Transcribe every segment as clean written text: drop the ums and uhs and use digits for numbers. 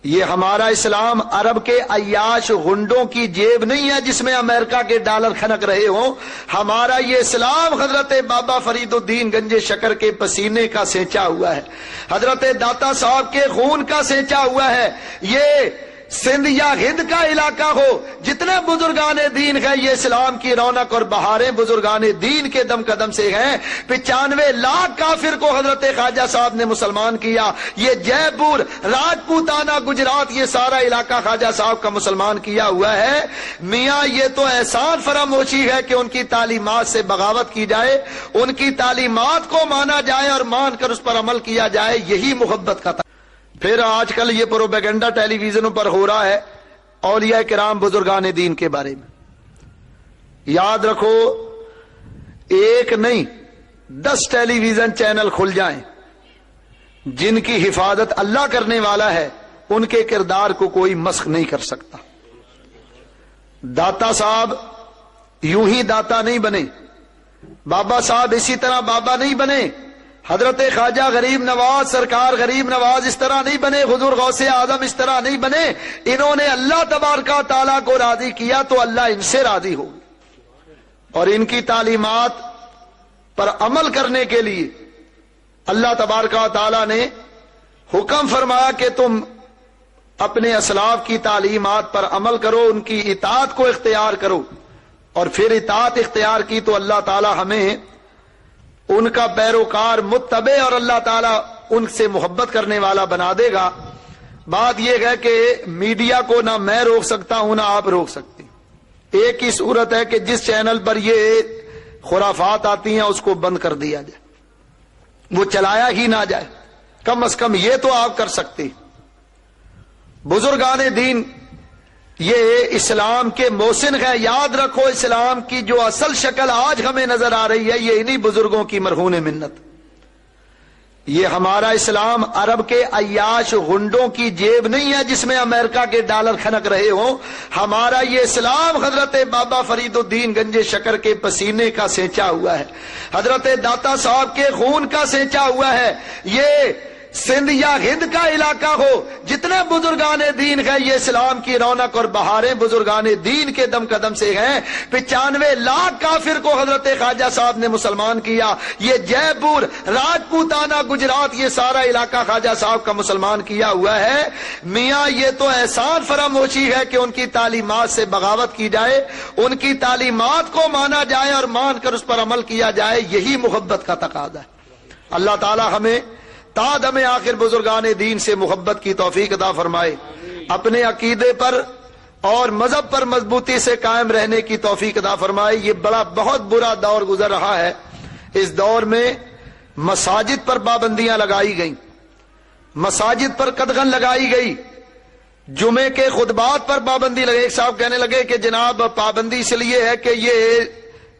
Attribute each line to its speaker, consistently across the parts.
Speaker 1: یہ ہمارا اسلام عرب کے عیاش غنڈوں کی جیب نہیں ہے جس میں امریکہ کے ڈالر کھنک رہے ہوں. ہمارا یہ اسلام حضرت بابا فرید الدین گنج شکر کے پسینے کا سینچا ہوا ہے, حضرت داتا صاحب کے خون کا سینچا ہوا ہے. یہ سندھ یا ہند کا علاقہ ہو, جتنے بزرگان دین ہیں, یہ اسلام کی رونق اور بہاریں بزرگان دین کے دم قدم سے ہیں. 95 لاکھ کافر کو حضرت خواجہ صاحب نے مسلمان کیا. یہ جے پور, راجپوتانہ, گجرات, یہ سارا علاقہ خواجہ صاحب کا مسلمان کیا ہوا ہے. میاں یہ تو احسان فراموشی ہے کہ ان کی تعلیمات سے بغاوت کی جائے, ان کی تعلیمات کو مانا جائے اور مان کر اس پر عمل کیا جائے. یہی محبت کا. پھر آج کل یہ پروپیگنڈا ٹیلی ویژنوں پر ہو رہا ہے اولیاء کرام بزرگان دین کے بارے میں. یاد رکھو, ایک نہیں 10 ٹیلی ویژن چینل کھل جائیں, جن کی حفاظت اللہ کرنے والا ہے, ان کے کردار کو کوئی مسخ نہیں کر سکتا. داتا صاحب یوں ہی داتا نہیں بنے, بابا صاحب اسی طرح بابا نہیں بنے, حضرت خواجہ غریب نواز سرکار غریب نواز اس طرح نہیں بنے, حضور غوث اعظم اس طرح نہیں بنے. انہوں نے اللہ تبارک و تعالیٰ کو راضی کیا تو اللہ ان سے راضی ہو, اور ان کی تعلیمات پر عمل کرنے کے لیے اللہ تبارک و تعالیٰ نے حکم فرمایا کہ تم اپنے اسلاف کی تعلیمات پر عمل کرو, ان کی اطاعت کو اختیار کرو. اور پھر اطاعت اختیار کی تو اللہ تعالیٰ ہمیں ان کا پیروکار متبع اور اللہ تعالیٰ ان سے محبت کرنے والا بنا دے گا. بات یہ ہے کہ میڈیا کو نہ میں روک سکتا ہوں نہ آپ روک سکتے. ایک ہی صورت ہے کہ جس چینل پر یہ خرافات آتی ہیں اس کو بند کر دیا جائے, وہ چلایا ہی نہ جائے. کم از کم یہ تو آپ کر سکتے. بزرگان دین یہ اسلام کے محسن ہے. یاد رکھو, اسلام کی جو اصل شکل آج ہمیں نظر آ رہی ہے یہ انہی بزرگوں کی مرہون منت. یہ ہمارا اسلام عرب کے عیاش غنڈوں کی جیب نہیں ہے جس میں امریکہ کے ڈالر کھنک رہے ہوں. ہمارا یہ اسلام حضرت بابا فرید الدین گنج شکر کے پسینے کا سینچا ہوا ہے, حضرت داتا صاحب کے خون کا سینچا ہوا ہے. یہ سندھ یا ہند کا علاقہ ہو, جتنے بزرگان دین ہیں, یہ اسلام کی رونق اور بہاریں بزرگان دین کے دم قدم سے ہیں. 95 لاکھ کافر کو حضرت خواجہ صاحب نے مسلمان کیا. یہ جے پور, راجپوتانہ, گجرات, یہ سارا علاقہ خواجہ صاحب کا مسلمان کیا ہوا ہے. میاں یہ تو احسان فراموشی ہے کہ ان کی تعلیمات سے بغاوت کی جائے, ان کی تعلیمات کو مانا جائے اور مان کر اس پر عمل کیا جائے. یہی محبت کا تقاضا ہے. اللہ تعالی ہمیں تا دم آخر بزرگان دین سے محبت کی توفیق عطا فرمائے, اپنے عقیدے پر اور مذہب پر مضبوطی سے قائم رہنے کی توفیق عطا فرمائے. یہ بہت برا دور گزر رہا ہے. اس دور میں مساجد پر پابندیاں لگائی گئیں, مساجد پر قدغن لگائی گئی, جمعے کے خطبات پر پابندی لگی. ایک صاحب کہنے لگے کہ جناب پابندی اس لیے ہے کہ یہ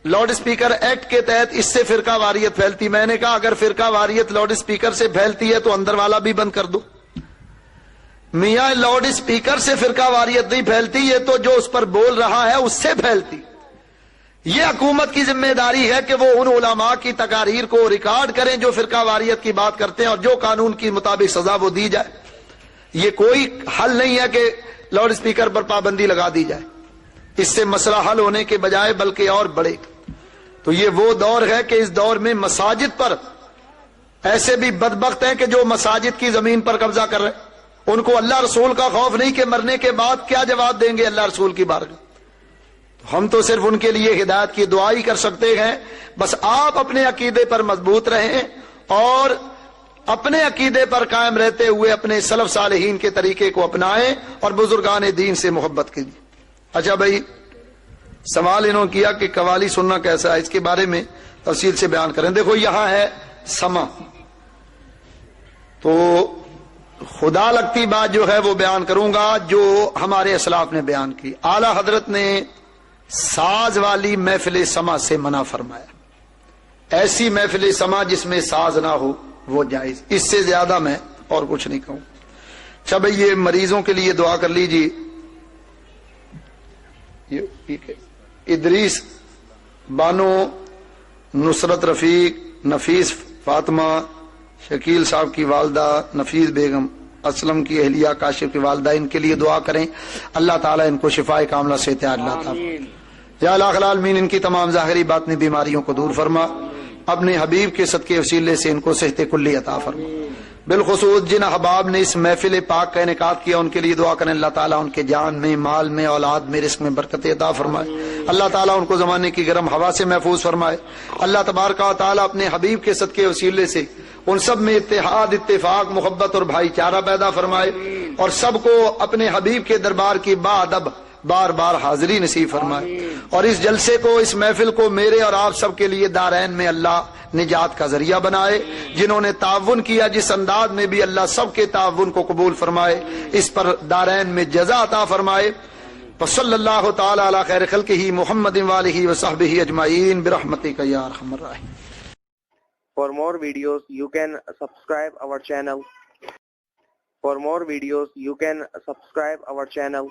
Speaker 1: لاؤڈ اسپیکر ایکٹ کے تحت اس سے فرقہ واریت پھیلتی. میں نے کہا اگر فرقہ واریت لاؤڈ اسپیکر سے پھیلتی ہے تو اندر والا بھی بند کر دو. میاں لاؤڈ اسپیکر سے فرقہ واریت نہیں پھیلتی, یہ تو جو اس پر بول رہا ہے اس سے پھیلتی. یہ حکومت کی ذمہ داری ہے کہ وہ ان علماء کی تقاریر کو ریکارڈ کریں جو فرقہ واریت کی بات کرتے ہیں, اور جو قانون کی مطابق سزا وہ دی جائے. یہ کوئی حل نہیں ہے کہ لاؤڈ اسپیکر پر پابندی لگا دی جائے, اس سے مسئلہ حل ہونے کے بجائے بلکہ اور بڑھے. تو یہ وہ دور ہے کہ اس دور میں مساجد پر ایسے بھی بدبخت ہیں کہ جو مساجد کی زمین پر قبضہ کر رہے, ان کو اللہ رسول کا خوف نہیں کہ مرنے کے بعد کیا جواب دیں گے اللہ رسول کی بارگاہ. ہم تو صرف ان کے لیے ہدایت کی دعا ہی کر سکتے ہیں. بس آپ اپنے عقیدے پر مضبوط رہیں اور اپنے عقیدے پر قائم رہتے ہوئے اپنے سلف صالحین کے طریقے کو اپنائیں اور بزرگان دین سے محبت کیجیے. اچھا بھائی, سوال انہوں نے کیا کہ قوالی سننا کیسا ہے, اس کے بارے میں تفصیل سے بیان کریں. دیکھو یہاں ہے سما, تو خدا لگتی بات جو ہے وہ بیان کروں گا جو ہمارے اسلاف نے بیان کی. اعلی حضرت نے ساز والی محفل سما سے منع فرمایا. ایسی محفل سما جس میں ساز نہ ہو وہ جائز, اس سے زیادہ میں اور کچھ نہیں کہوں. اچھا بھائی, یہ مریضوں کے لیے دعا کر لیجیے. ادریس بانو, نصرت رفیق, نفیس فاطمہ, شکیل صاحب کی والدہ نفیس بیگم, اسلم کی اہلیہ کاشف کی والدین کے لیے دعا کریں، اللہ تعالیٰ ان کو شفائے کاملہ سے عطا عطا یا الہ العالمین ان کی تمام ظاہری باطنی بیماریوں کو دور فرما، اپنے حبیب کے صدقے وسیلے سے ان کو صحت کلی عطا فرما۔ بالخصوص جن احباب نے اس محفل پاک کا انعقاد کیا ان کے لیے دعا کریں، اللہ تعالیٰ ان کے جان میں، مال میں، اولاد میں، رزق میں برکت عطا فرمائے، اللہ تعالیٰ ان کو زمانے کی گرم ہوا سے محفوظ فرمائے، اللہ تبارک و تعالیٰ اپنے حبیب کے صدقے وسیلے سے ان سب میں اتحاد، اتفاق، محبت اور بھائی چارہ پیدا فرمائے، اور سب کو اپنے حبیب کے دربار کی باادب بار بار حاضری نصیب فرمائے، اور اس جلسے کو، اس محفل کو میرے اور آپ سب کے لیے دارین میں اللہ نجات کا ذریعہ بنائے، جنہوں نے تعاون کیا جس انداز میں بھی اللہ سب کے تعاون کو قبول فرمائے، اس پر دارین میں جزا عطا فرمائے۔ وصلی اللہ تعالی علی خیر خلقہ محمد وآلہ وصحبہ اجمعین برحمتک یا ارحم الراحمین۔
Speaker 2: For more videos, you can subscribe our channel. For more videos, you can subscribe our channel.